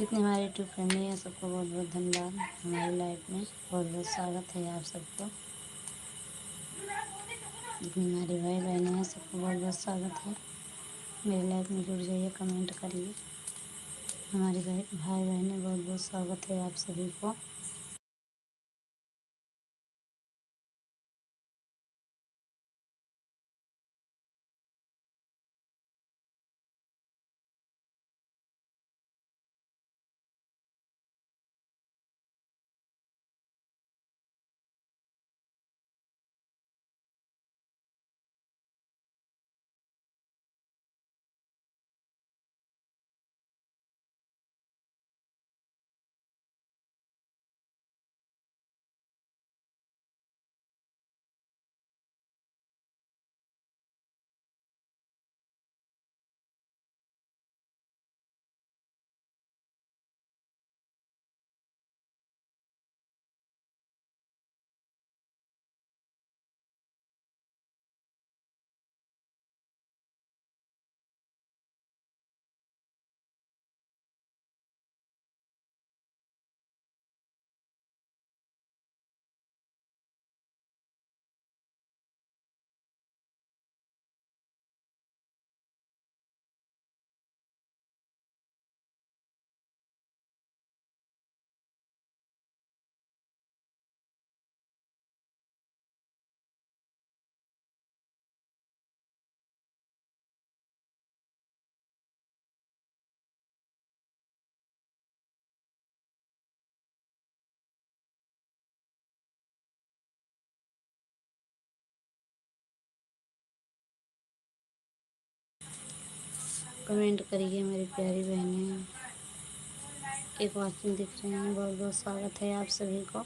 जितने हमारे YouTube family है सबको बहुत बहुत धन्यवाद। हमारी लाइफ में बहुत बहुत स्वागत है आप सबको। जितने हमारे भाई बहनें हैं सबको बहुत बहुत स्वागत है। मेरी लाइफ में जुड़ जाइए, कमेंट करिए। हमारे भाई बहनें बहुत बहुत स्वागत है आप सभी को। कमेंट करिए मेरी प्यारी बहनें। एक वाचिंग दिख रहे हैं, बहुत बहुत स्वागत है आप सभी को।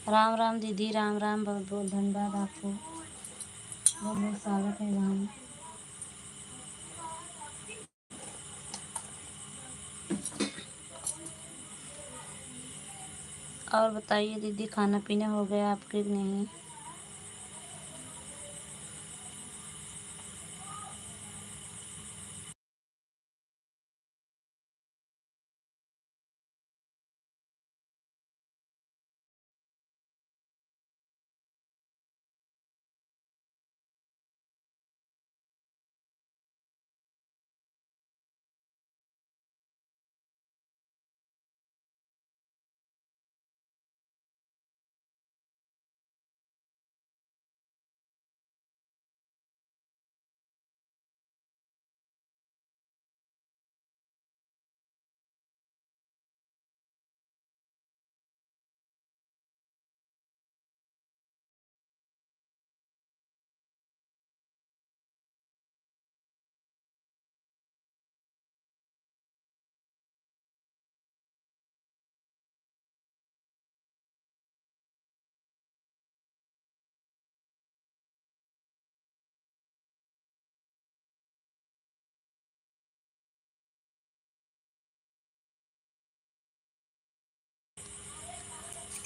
राम राम दीदी, राम राम। बहुत बहुत धन्यवाद आपको, बहुत बहुत स्वागत है राम। और बताइए दीदी, खाना पीना हो गया आपके नहीं?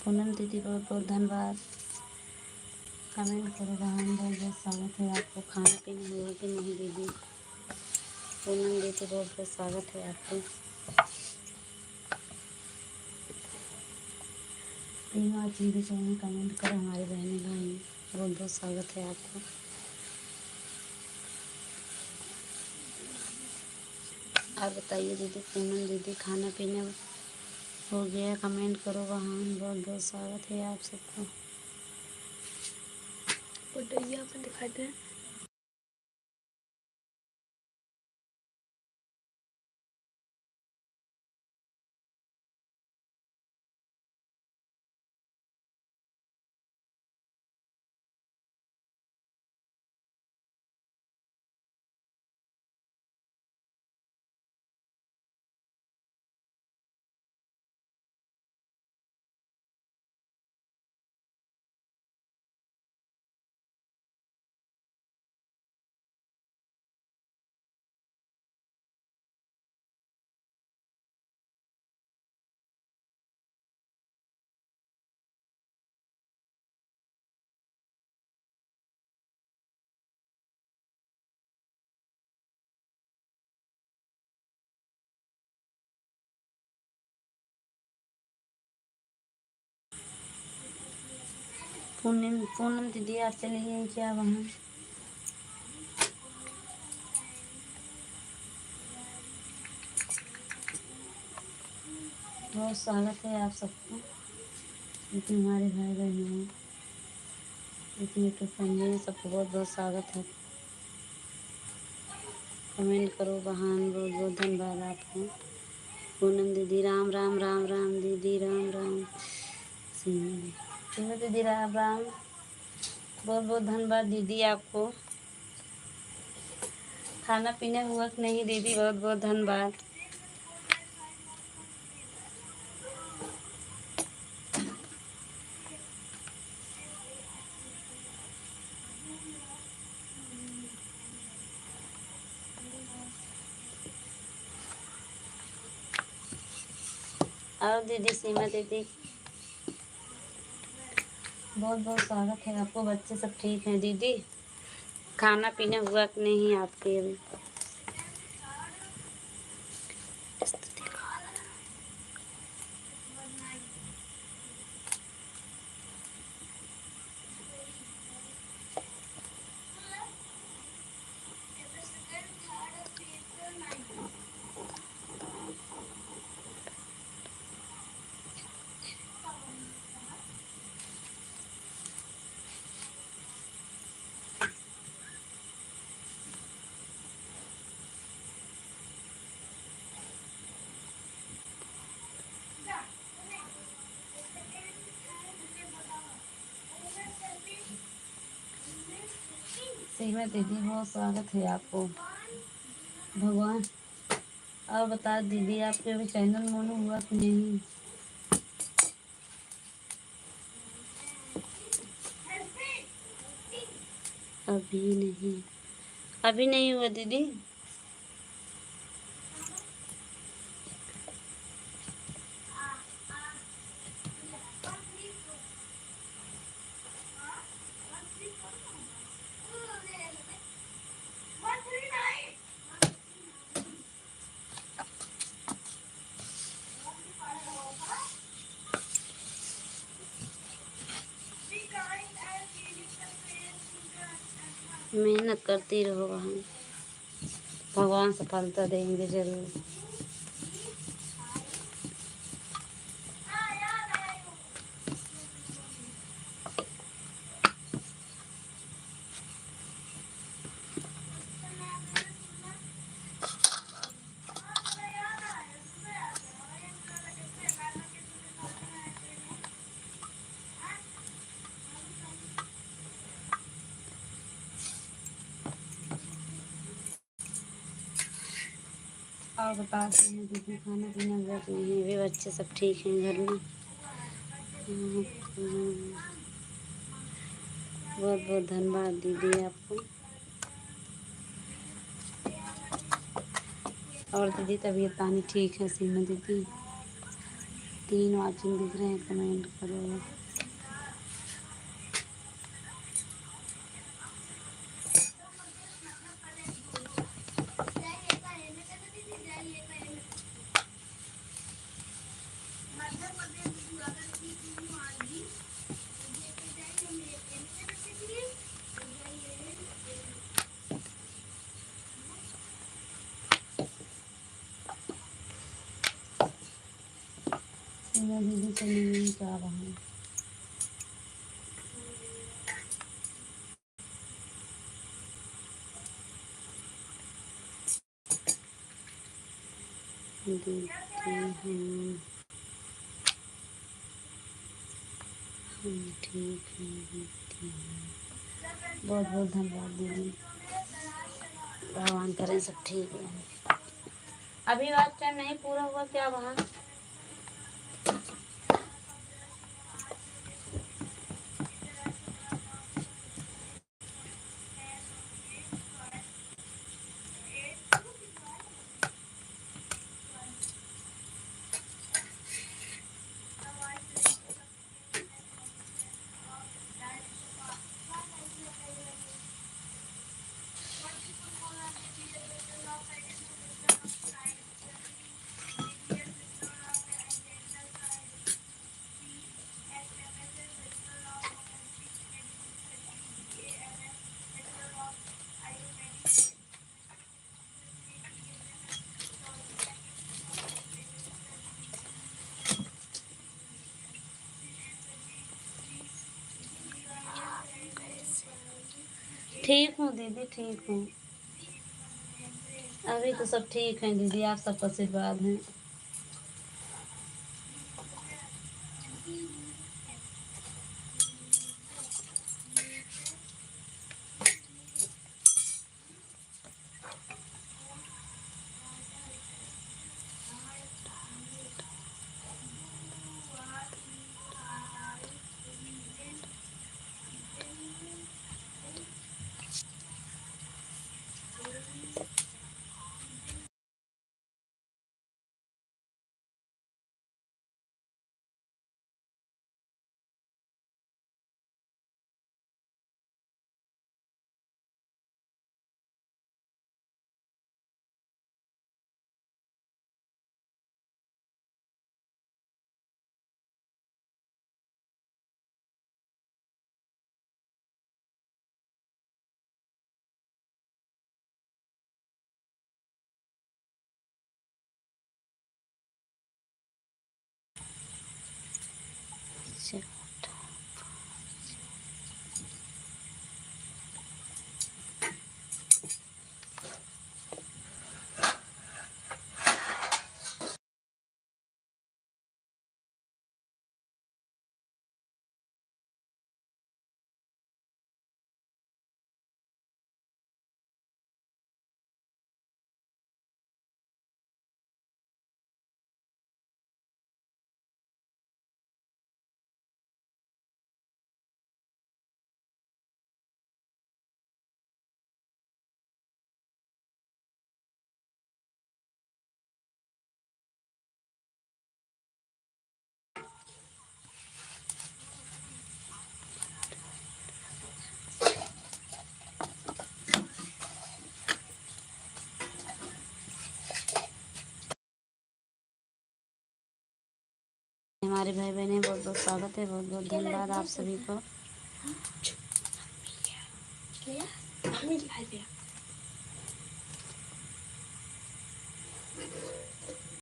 पूनम दीदी, बहुत बहुत धन्यवाद। कमेंट करो राम, बहुत बहुत स्वागत है आपको। खाना पीना हुआ कि नहीं दीदी? पूनम दीदी, बहुत बहुत स्वागत है आपको। तीनों चीज़ें चाहिए, कमेंट करो हमारे बहने भाई, बहुत बहुत स्वागत है आपको। और बताइए दीदी, पूनम दीदी खाना पीना हो गया? कमेंट करो वहाँ। बहुत बहुत स्वागत है आप सबको। बढ़िया अपन दिखा दे। पूनम दीदी आप चली गई क्या वहाँ? बहुत स्वागत है आप सबको। जितने हमारे भाई बहन हैं, जितने यूट्यूब फैमिली हैं, सबको बहुत बहुत स्वागत है। कमेंट करो वहाँ। बहुत बहुत धन्यवाद आपको। पूनम दीदी राम राम, राम राम दीदी, राम राम। सीमा दीदी राम राम। बहुत बहुत धन्यवाद दीदी आपको। खाना पीना हुआ कि नहीं दीदी? बहुत बहुत धन्यवाद। और दीदी सीमा दीदी, बहुत बहुत स्वागत है आपको। बच्चे सब ठीक हैं दीदी? खाना पीना हुआ कि नहीं आपके अभी? सीमा दीदी बहुत स्वागत है आपको। भगवान। और बता दीदी, आपके अभी चैनल मोनू हुआ कि नहीं? अभी नहीं, अभी नहीं हुआ दीदी। मेहनत करती रहो वहाँ, भगवान सफलता देंगे जरूर। और बता दीदी, खाना पीना हुआ कि नहीं? भी बच्चे सब ठीक हैं घर में? बहुत बहुत धन्यवाद दीदी आपको। और दीदी तबीयत पानी ठीक है? सीमा दीदी 3 वाचिंग दिख रहे हैं, कमेंट करो। मैं दीदी से मिलने जा रहा हूँ। दीदी हम ठीक हैं दीदी। बहुत बहुत धन्यवाद दीदी। भगवान करें सब ठीक है। अभी बात टाइम नहीं पूरा हुआ क्या वहाँ? ठीक हूँ दीदी, ठीक हूँ। अभी तो सब ठीक हैं दीदी, आप सबका आशीर्वाद है। हमारे भाई बहन बहुत बहुत स्वागत है, बहुत बहुत धन्यवाद आप सभी को।